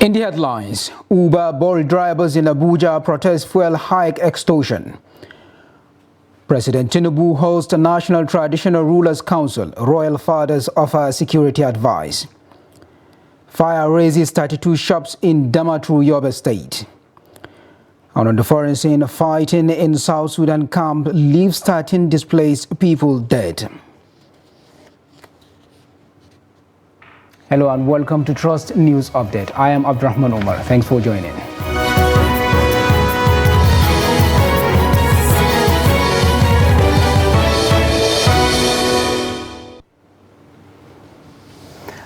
In the headlines, Uber Bolt drivers in Abuja protest fuel hike extortion. President Tinubu hosts a National Traditional Rulers Council. Royal fathers offer security advice. Fire raises 32 shops in Damaturu, Yobe State. And on the foreign scene, fighting in South Sudan camp leaves 13 displaced people dead. Hello and welcome to Trust News Update. I am Abdurrahman Omar. Thanks for joining.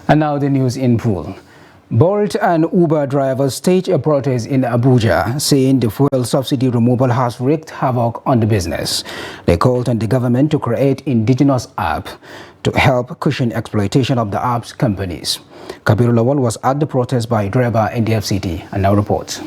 And now the news in full. Bolt and Uber drivers stage a protest in Abuja, saying the fuel subsidy removal has wreaked havoc on the business. They called on the government to create indigenous app to help cushion exploitation of the app's companies. Kabir Lawal was at the protest by driver in the FCT and now reports.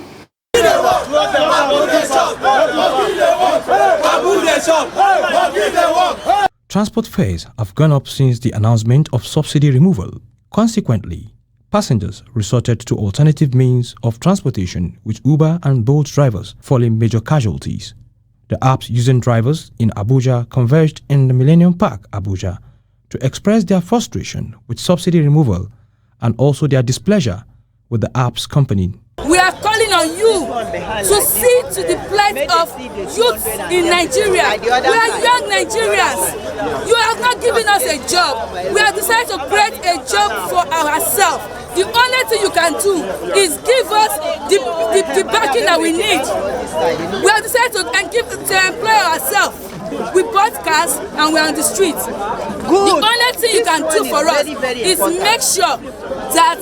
Transport fares have gone up since the announcement of subsidy removal. Consequently, passengers resorted to alternative means of transportation, with Uber and Bolt drivers falling major casualties. The apps using drivers in Abuja converged in the Millennium Park, Abuja, to express their frustration with subsidy removal and also their displeasure with the app's company. We are calling on you to see to the plight of youth in Nigeria. We are young Nigerians. You have not given us a job. We have decided to create a job for ourselves. The only thing you can do is give us the backing that we need. We have decided to employ ourselves. We bought cars and we're on the streets. The only thing you can do for us is make sure that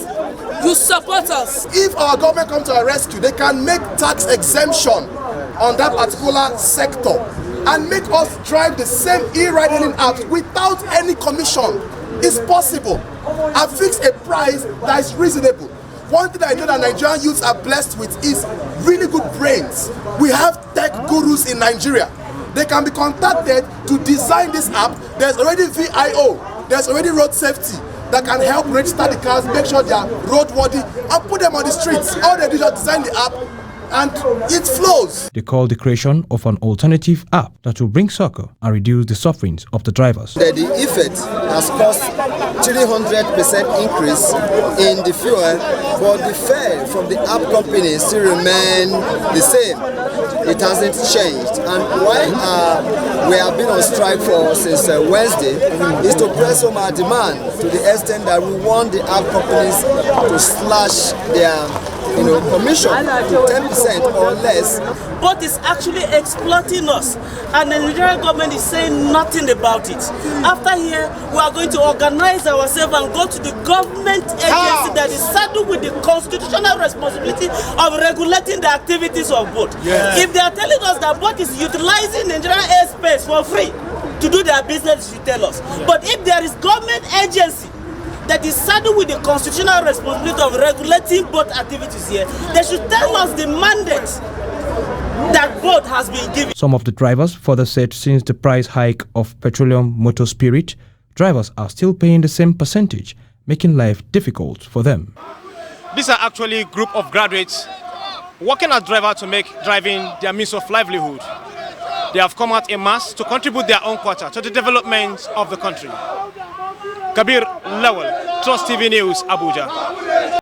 you support us. If our government comes to our rescue, they can make tax exemption on that particular sector and make us drive the same e-ride-hailing apps without any commission. It's possible. And fix a price that is reasonable. One thing I know that Nigerian youths are blessed with is really good brains. We have tech gurus in Nigeria. They can be contacted to design this app. There's already VIO, there's already road safety that can help register the cars, make sure they are roadworthy, and put them on the streets. All they do is design the app and it flows. They call the creation of an alternative app that will bring succor and reduce the sufferings of the drivers. The effect has caused 300% increase in the fuel, but the fare from the app companies still remain the same. It hasn't changed, and why we have been on strike since Wednesday is to press home our demand to the extent that we want the app companies to slash their commission to 10% or less. But it's actually exploiting us, and the Nigerian government is saying nothing about it. After here, we are going to organize ourselves and go to the government agency that is saddled with the constitutional responsibility of regulating the activities of boat. Yeah. If they are telling us that boat is utilizing Nigerian airspace for free to do their business, they should tell us. But if there is government agency that is saddled with the constitutional responsibility of regulating boat activities here, they should tell us the mandate that boat has been given. Some of the drivers further said since the price hike of petroleum motor spirit, drivers are still paying the same percentage, making life difficult for them. These are actually a group of graduates working as drivers to make driving their means of livelihood. They have come out en masse to contribute their own quota to the development of the country. Kabir Lawal, Trust TV News, Abuja.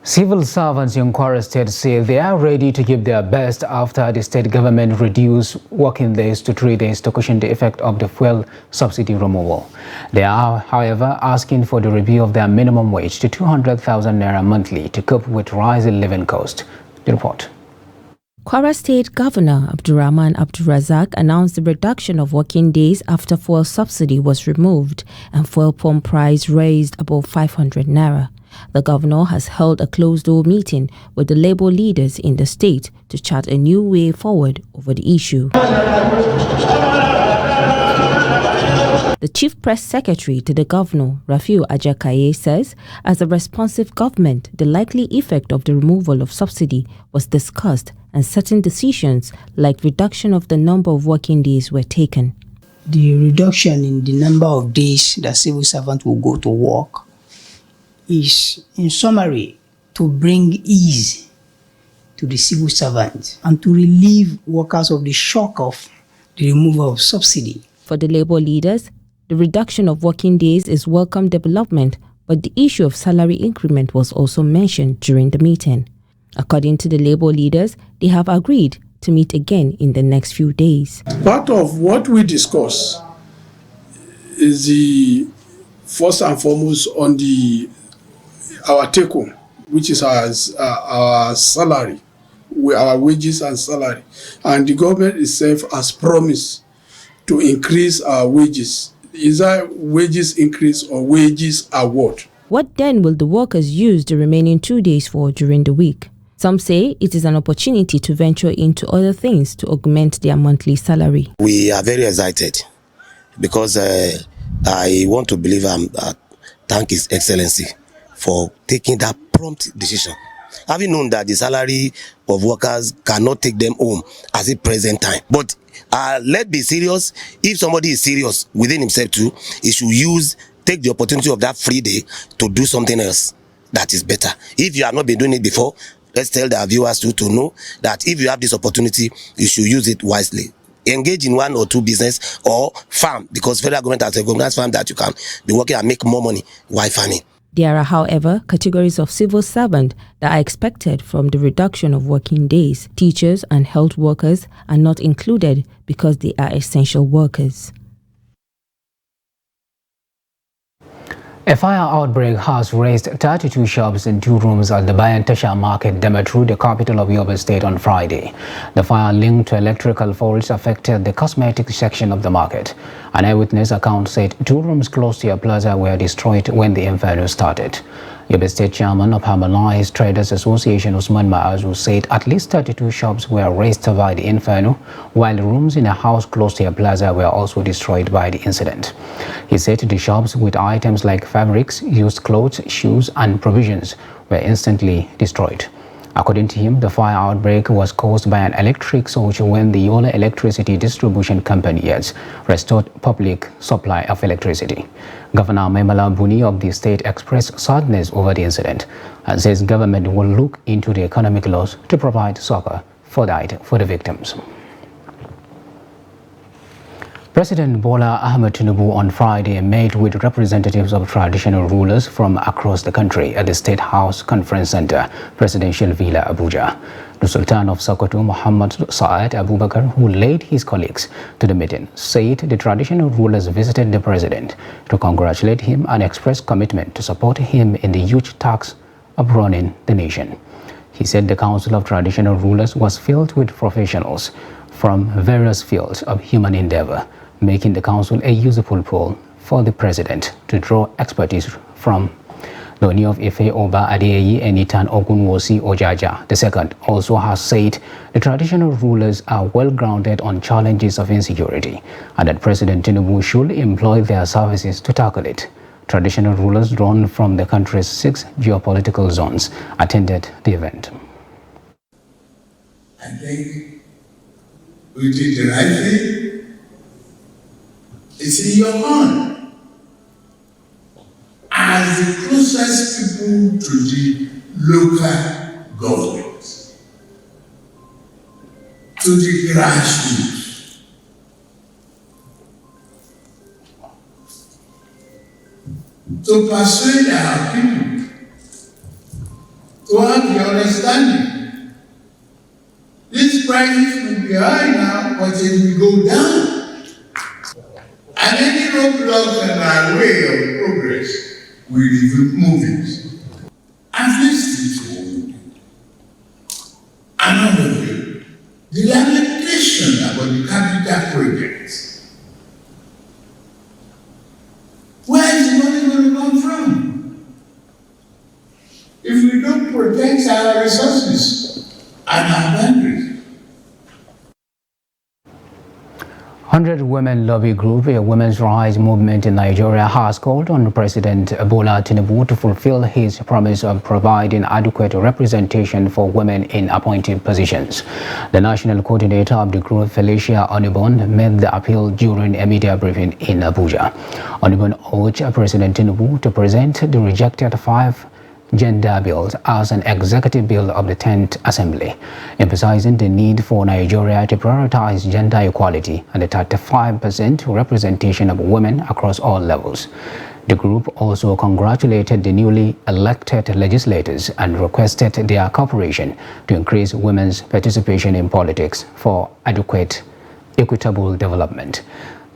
Civil servants in Kwara State say they are ready to give their best after the state government reduced working days to 3 days to cushion the effect of the fuel subsidy removal. They are, however, asking for the review of their minimum wage to 200,000 naira monthly to cope with rising living costs. The report. Kwara State Governor Abdurrahman Abdulrazak announced the reduction of working days after fuel subsidy was removed and fuel pump price raised above 500 naira. The governor has held a closed-door meeting with the labor leaders in the state to chart a new way forward over the issue. The Chief Press Secretary to the Governor, Rafiu Ajakaye, says, as a responsive government, the likely effect of the removal of subsidy was discussed and certain decisions like reduction of the number of working days were taken. The reduction in the number of days that civil servants will go to work is, in summary, to bring ease to the civil servants and to relieve workers of the shock of the removal of subsidy. For the Labour leaders, the reduction of working days is welcome development, but the issue of salary increment was also mentioned during the meeting. According to the Labour leaders, they have agreed to meet again in the next few days. Part of what we discuss is the first and foremost on our take-home, which is our salary, our wages and salary. And the government itself has promised to increase our wages. Is that wages increase or wages award? What then will the workers use the remaining 2 days for during the week? Some say it is an opportunity to venture into other things to augment their monthly salary. We are very excited because I want to believe thank His Excellency for taking that prompt decision. Having known that the salary of workers cannot take them home at the present time. But let's be serious. If somebody is serious within himself too, he should take the opportunity of that free day to do something else that is better. If you have not been doing it before, let's tell the viewers too to know that if you have this opportunity, you should use it wisely. Engage in 1 or 2 business or farm, because federal government has recognized farm that you can be working and make more money while farming. There are, however, categories of civil servant that are expected from the reduction of working days. Teachers and health workers are not included because they are essential workers. A fire outbreak has razed 32 shops and 2 rooms at the Bayan Tasha Market, Damaturu, the capital of Yobe State, on Friday. The fire linked to electrical faults affected the cosmetics section of the market. An eyewitness account said 2 rooms close to a plaza were destroyed when the inferno started. Yobe State Chairman of Harmonized Traders Association, Usman Maazu, said at least 32 shops were razed by the inferno, while rooms in a house close to a plaza were also destroyed by the incident. He said the shops with items like fabrics, used clothes, shoes and provisions were instantly destroyed. According to him, the fire outbreak was caused by an electric surge when the Yola Electricity Distribution Company has restored public supply of electricity. Governor Maimala Buni of the state expressed sadness over the incident and says government will look into the economic loss to provide succor for the victims. President Bola Ahmed Tinubu on Friday met with representatives of traditional rulers from across the country at the State House Conference Center, Presidential Villa, Abuja. The Sultan of Sokoto, Muhammad Saad Abubakar, who led his colleagues to the meeting, said the traditional rulers visited the president to congratulate him and express commitment to support him in the huge task of running the nation. He said the Council of Traditional Rulers was filled with professionals from various fields of human endeavor, making the council a useful pool for the president to draw expertise from. The Oni of Ife Oba Adeyeyi Enitan Ogunwosi Ojaja II also has said the traditional rulers are well grounded on challenges of insecurity and that President Tinubu should employ their services to tackle it. Traditional rulers drawn from the country's 6 geopolitical zones attended the event. I think we did the right thing. It's in your hand. As the closest people to the local government, to the grassroots, to persuade our people to have the understanding. This prices will be high now, but it will go down. And any roadblocks in our way of progress will remove it. At least it will. Another thing, the lamentation about the capital projects. Where is the money going to come from? If we don't protect our resources and our boundaries. 100 Women Lobby Group, a women's rights movement in Nigeria, has called on President Bola Tinubu to fulfill his promise of providing adequate representation for women in appointed positions. The national coordinator of the group, Felicia Onibon, made the appeal during a media briefing in Abuja. Onibon urged President Tinubu to present the rejected 5 gender bills as an executive bill of the 10th Assembly, emphasizing the need for Nigeria to prioritize gender equality and the 35% representation of women across all levels. The group also congratulated the newly elected legislators and requested their cooperation to increase women's participation in politics for adequate, equitable development.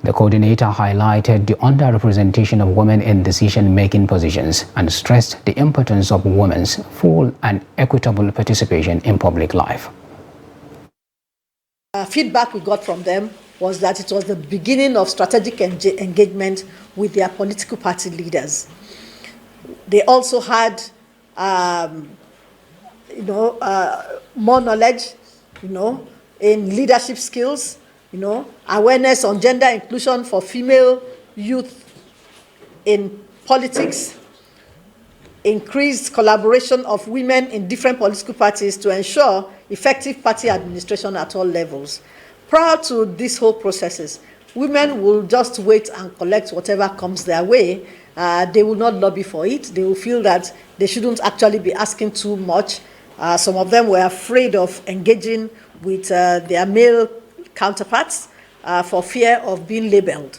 The coordinator highlighted the underrepresentation of women in decision-making positions and stressed the importance of women's full and equitable participation in public life. Feedback we got from them was that it was the beginning of strategic engagement with their political party leaders. They also had, more knowledge, in leadership skills, awareness on gender inclusion for female youth in politics, increased collaboration of women in different political parties to ensure effective party administration at all levels. Prior to these whole processes, women will just wait and collect whatever comes their way. They will not lobby for it. They will feel that they shouldn't actually be asking too much. Some of them were afraid of engaging with their male counterparts for fear of being labeled.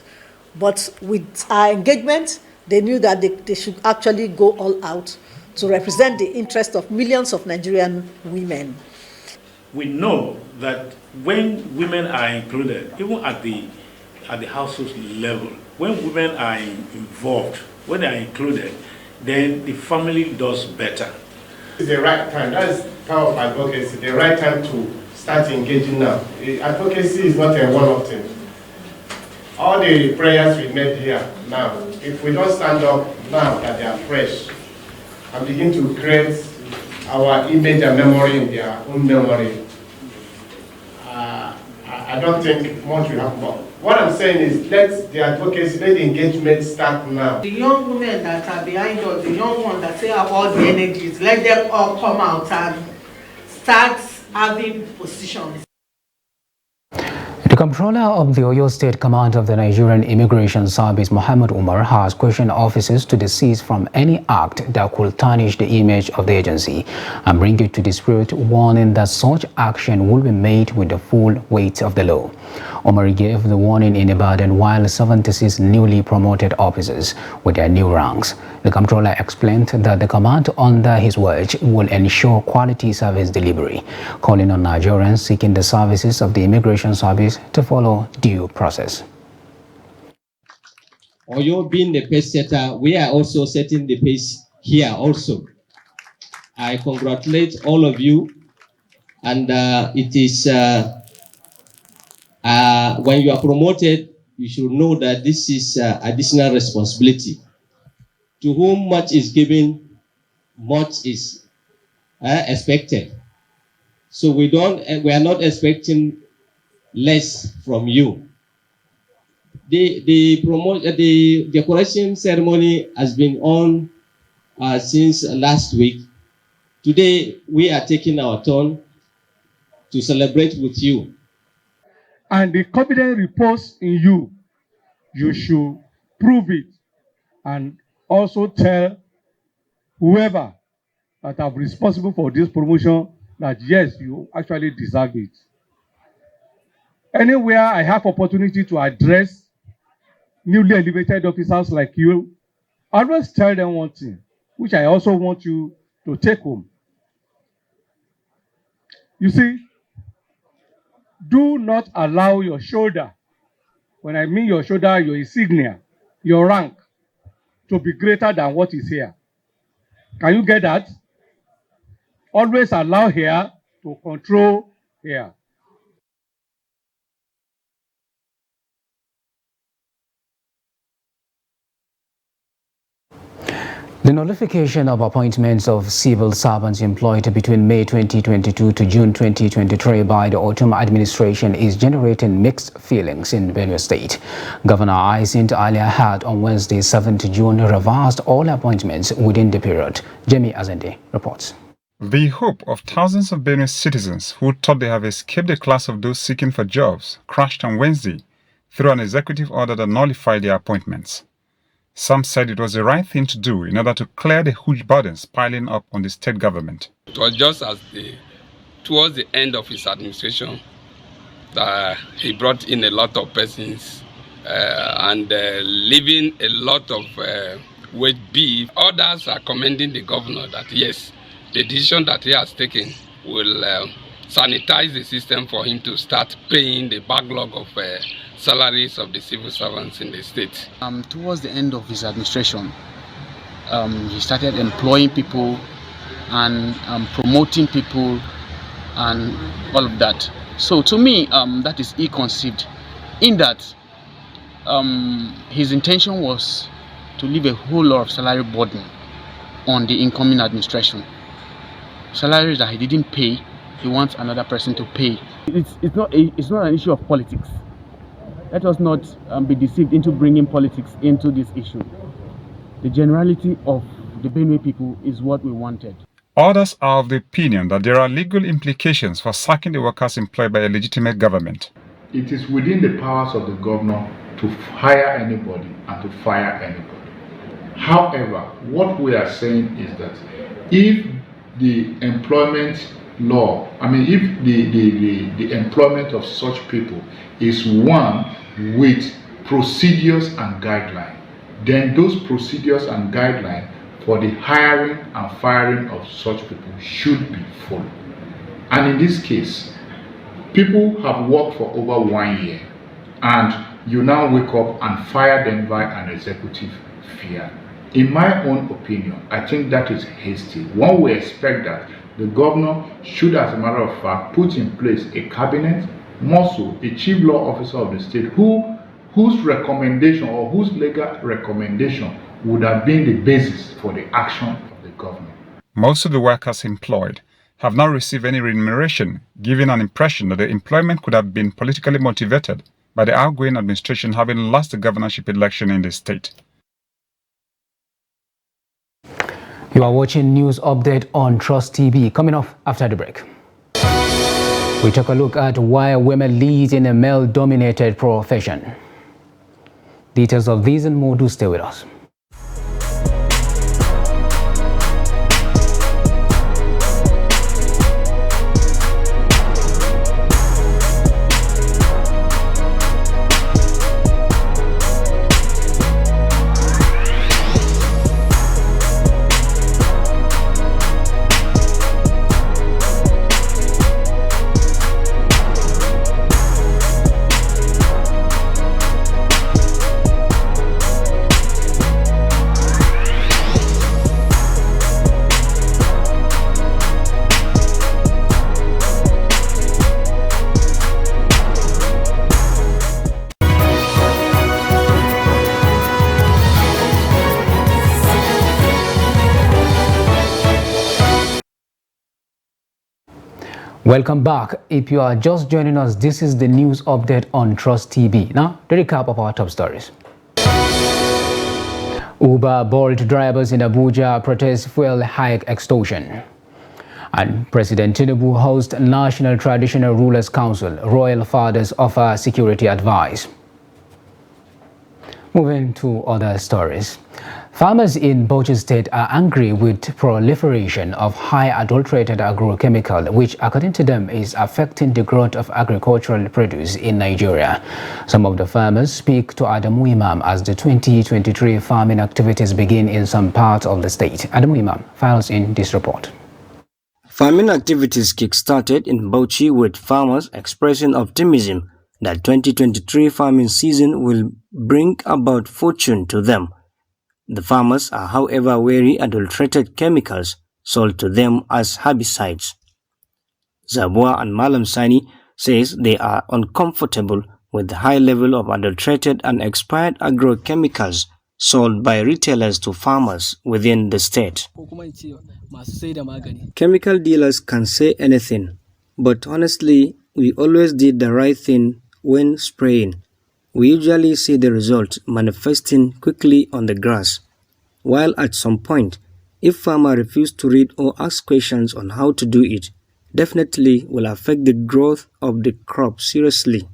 But with our engagement, they knew that they should actually go all out to represent the interest of millions of Nigerian women. We know that when women are included, even at the household level, when women are involved, when they are included, then the family does better. It's the right time. That's the power of advocacy. The right time to start engaging now. Advocacy is not a one-off thing. All the prayers we made here now, if we don't stand up now that they are fresh and begin to create our image and memory in their own memory, I don't think much will happen. What I'm saying is, let the advocacy, let the engagement start now. The young women that are behind us, the young ones that say have all the energies, let them all come out and start having positions. The Comptroller of the Oyo State Command of the Nigerian Immigration Service, Mohammed Umar, has questioned officers to desist from any act that could tarnish the image of the agency and bring it to dispute, warning that such action will be made with the full weight of the law. Umar gave the warning in Ibadan while 76 newly promoted officers with their new ranks. The Comptroller explained that the command under his watch will ensure quality service delivery, calling on Nigerians seeking the services of the Immigration Service to follow due process. Oyo being the pace setter, we are also setting the pace here also. I congratulate all of you, and it is when you are promoted, you should know that this is additional responsibility. To whom much is given, much is expected. So we are not expecting less from you. The decoration ceremony has been on since last week. Today we are taking our turn to celebrate with you. And the confidence reposed in you, you should prove it and also tell whoever that are responsible for this promotion that yes, you actually deserve it. Anywhere I have opportunity to address newly elevated officers like you, I always tell them one thing, which I also want you to take home. You see, do not allow your shoulder, when I mean your shoulder, your insignia, your rank, to be greater than what is here. Can you get that? Always allow here to control here. The nullification of appointments of civil servants employed between May 2022 to June 2023 by the Autumn administration is generating mixed feelings in Benue State. Governor Ayesint earlier had on Wednesday, 7th June, reversed all appointments within the period. Jamie Azende reports. The hope of thousands of Benue citizens who thought they have escaped the class of those seeking for jobs crashed on Wednesday through an executive order that nullified their appointments. Some said it was the right thing to do in order to clear the huge burdens piling up on the state government. It was just towards the end of his administration that he brought in a lot of persons and leaving a lot of wage beef. Others are commending the governor that yes, the decision that he has taken will sanitize the system for him to start paying the backlog of salaries of the civil servants in the state. Towards the end of his administration, he started employing people and promoting people and all of that. So to me, that is ill-conceived, in that his intention was to leave a whole lot of salary burden on the incoming administration. Salaries that he didn't pay, he wants another person to pay. It's not an issue of politics. Let us not be deceived into bringing politics into this issue. The generality of the Benue people is what we wanted. Others are of the opinion that there are legal implications for sacking the workers employed by a legitimate government. It is within the powers of the governor to hire anybody and to fire anybody. However, what we are saying is that if the employment law, if the employment of such people is one with procedures and guidelines, then those procedures and guidelines for the hiring and firing of such people should be followed. And in this case, people have worked for over 1 year, and you now wake up and fire them by an executive fiat. In my own opinion, I think that is hasty. One would expect that the governor should, as a matter of fact, put in place a cabinet, more so a chief law officer of the state, whose recommendation or whose legal recommendation would have been the basis for the action of the government. Most of the workers employed have not received any remuneration, giving an impression that the employment could have been politically motivated by the outgoing administration having lost the governorship election in the state. You are watching News Update on Trust TV. Coming up after the break, we take a look at why women lead in a male-dominated profession. Details of these and more, do stay with us. Welcome back. If you are just joining us, this is the news update on Trust TV. Now, the recap of our top stories. Uber Bolt drivers in Abuja protest fuel hike extortion. And President Tinubu hosts National Traditional Rulers Council. Royal fathers offer security advice. Moving to other stories. Farmers in Bauchi State are angry with proliferation of high adulterated agrochemical, which according to them is affecting the growth of agricultural produce in Nigeria. Some of the farmers speak to Adamu Imam as the 2023 farming activities begin in some parts of the state. Adamu Imam files in this report. Farming activities kick-started in Bauchi with farmers expressing optimism that 2023 farming season will bring about fortune to them. The farmers are, however, wary adulterated chemicals sold to them as herbicides. Zabua and Malam Sani says they are uncomfortable with the high level of adulterated and expired agrochemicals sold by retailers to farmers within the state. Chemical dealers can say anything, but honestly, we always did the right thing when spraying. We usually see the result manifesting quickly on the grass, while at some point, if farmer refuse to read or ask questions on how to do it, definitely will affect the growth of the crop seriously,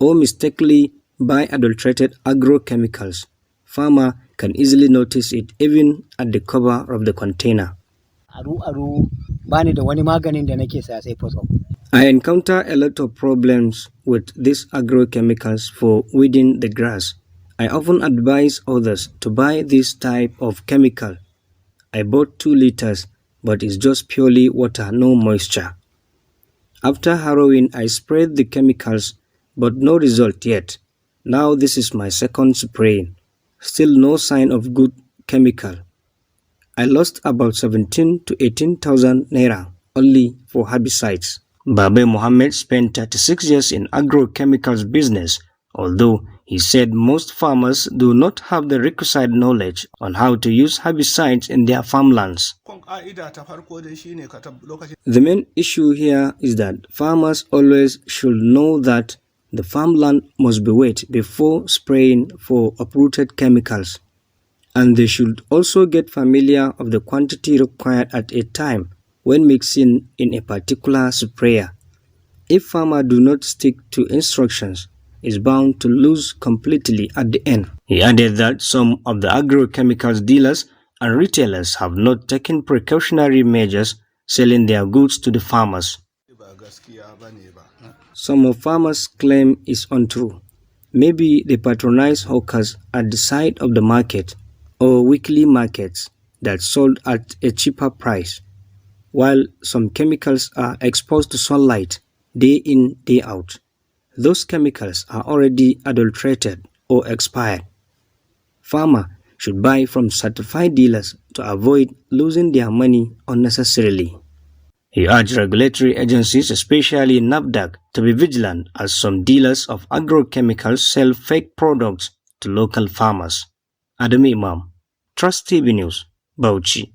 or mistakenly buy adulterated agrochemicals. Farmer can easily notice it even at the cover of the container. I encounter a lot of problems with these agrochemicals for weeding the grass. I often advise others to buy this type of chemical. I bought 2 liters, but it's just purely water, no moisture. After harrowing, I sprayed the chemicals, but no result yet. Now this is my second spraying. Still no sign of good chemical. I lost about 17 to 18,000 naira only for herbicides. Babe Mohammed spent 36 years in agrochemicals business, although he said most farmers do not have the requisite knowledge on how to use herbicides in their farmlands. The main issue here is that farmers always should know that the farmland must be wet before spraying for uprooted chemicals, and they should also get familiar of the quantity required at a time when mixing in a particular sprayer. If farmers do not stick to instructions, is bound to lose completely at the end. He added that some of the agrochemicals dealers and retailers have not taken precautionary measures selling their goods to the farmers. Some of farmers' claim is untrue. Maybe they patronize hawkers at the side of the market or weekly markets that sold at a cheaper price, while some chemicals are exposed to sunlight day in, day out. Those chemicals are already adulterated or expired. Farmers should buy from certified dealers to avoid losing their money unnecessarily. He urged regulatory agencies, especially NAFDAC, to be vigilant as some dealers of agrochemicals sell fake products to local farmers. Adam Imam, Trust TV News, Bauchi.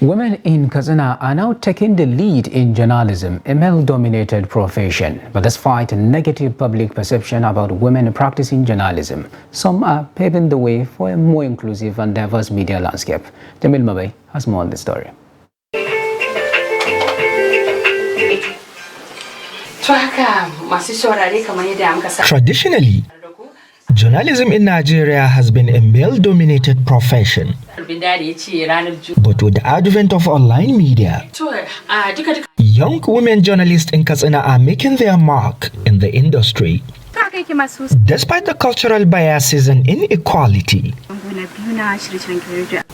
Women in Katsina are now taking the lead in journalism, a male-dominated profession. But despite a negative public perception about women practicing journalism, some are paving the way for a more inclusive and diverse media landscape. Jamil Mabey has more on this story. Traditionally, journalism in Nigeria has been a male-dominated profession. But with the advent of online media, young women journalists in Katsina are making their mark in the industry. Despite the cultural biases and inequality,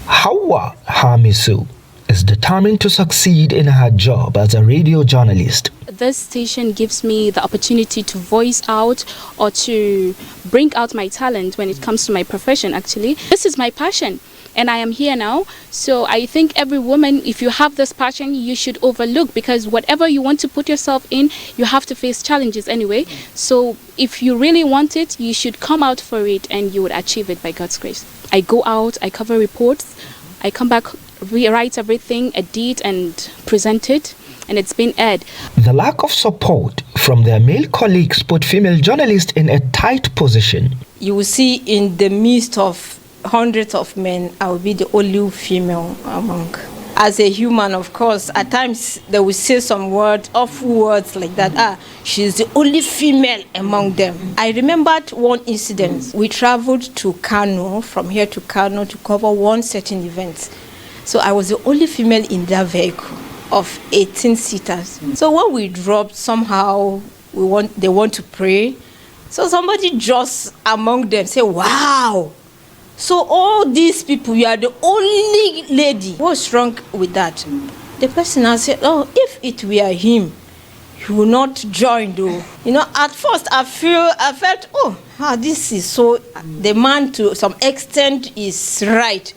Hawa Hamisu is determined to succeed in her job as a radio journalist. This station gives me the opportunity to voice out or to bring out my talent when it comes to my profession, actually. This is my passion and I am here now. So I think every woman, if you have this passion, you should overlook, because whatever you want to put yourself in, you have to face challenges anyway. So if you really want it, you should come out for it and you would achieve it by God's grace. I go out, I cover reports, I come back, rewrite everything, edit and present it, and it's been aired. The lack of support from their male colleagues put female journalists in a tight position. You will see in the midst of hundreds of men, I will be the only female among. As a human, of course, at times they will say some awful words like that. She's the only female among them. I remembered one incident. We traveled to Kano, from here to Kano, to cover one certain event. So I was the only female in that vehicle of 18 seaters. So when we dropped, somehow they want to pray. So somebody just among them say, "Wow! So all these people, you are the only lady." What's wrong with that? The person has said, "Oh, if it were him, he will not join though." You know, at first I felt, this is so, the man to some extent is right.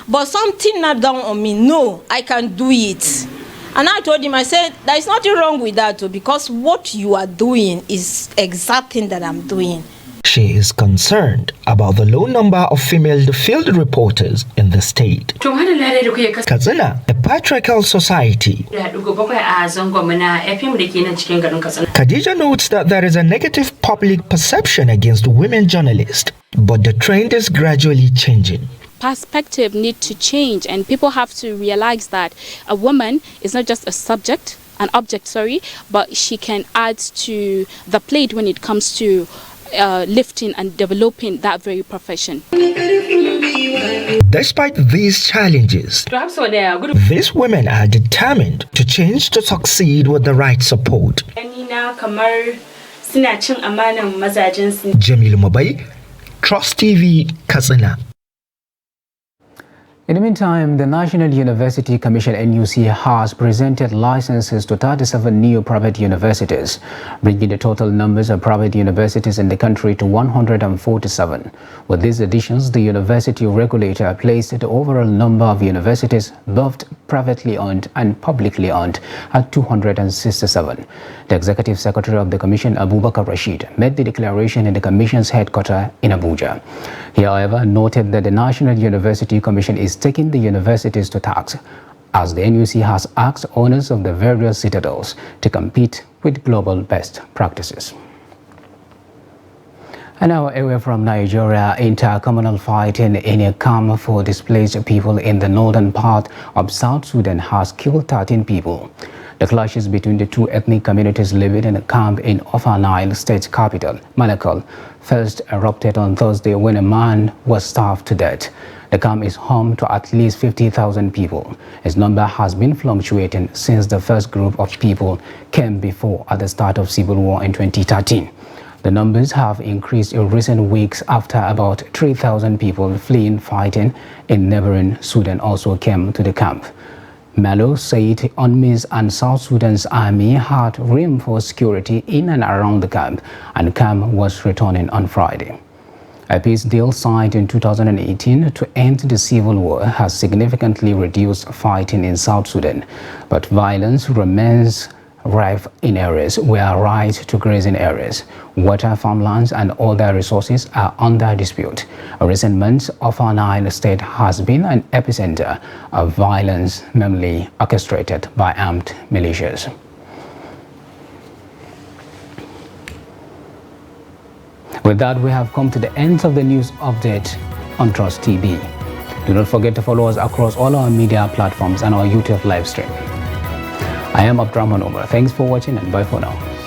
But something not down on me, no, I can do it. And I told him, I said, there is nothing wrong with that too, because what you are doing is exact thing that I'm doing. She is concerned about the low number of female field reporters in the state. Katsina, a patriarchal society. Khadija notes that there is a negative public perception against women journalists, but the trend is gradually changing. Perspective need to change, and people have to realize that a woman is not just an object, but she can add to the plate when it comes to lifting and developing that very profession. Despite these challenges, these women are determined to change to succeed with the right support. Jamil Mabai, Trust TV, Katsina. In the meantime, the National University Commission (NUC) has presented licenses to 37 new private universities, bringing the total numbers of private universities in the country to 147. With these additions, the university regulator placed the overall number of universities, both privately owned and publicly owned, at 267. The Executive Secretary of the Commission, Abubakar Rashid, made the declaration in the Commission's headquarters in Abuja. He, however, noted that the National University Commission is taking the universities to task, as the NUC has asked owners of the various citadels to compete with global best practices. And now, away from Nigeria, intercommunal fighting in a camp for displaced people in the northern part of South Sudan has killed 13 people. The clashes between the two ethnic communities living in a camp in Upper Nile state capital, Malakal, first erupted on Thursday when a man was starved to death. The camp is home to at least 50,000 people. Its number has been fluctuating since the first group of people came before at the start of civil war in 2013. The numbers have increased in recent weeks after about 3,000 people fleeing fighting in neighboring Sudan also came to the camp. Malo said UNMISS and South Sudan's army had reinforced security in and around the camp, and camp was returning on Friday. A peace deal signed in 2018 to end the civil war has significantly reduced fighting in South Sudan, but violence remains rife in areas where right to grazing areas, water, farmlands, and other resources are under dispute. In recent months, Upper Nile state has been an epicenter of violence, mainly orchestrated by armed militias. With that, we have come to the end of the news update on Trust TV. Do not forget to follow us across all our media platforms and our YouTube live stream. I am Abdurrahman Omar. Thanks for watching and bye for now.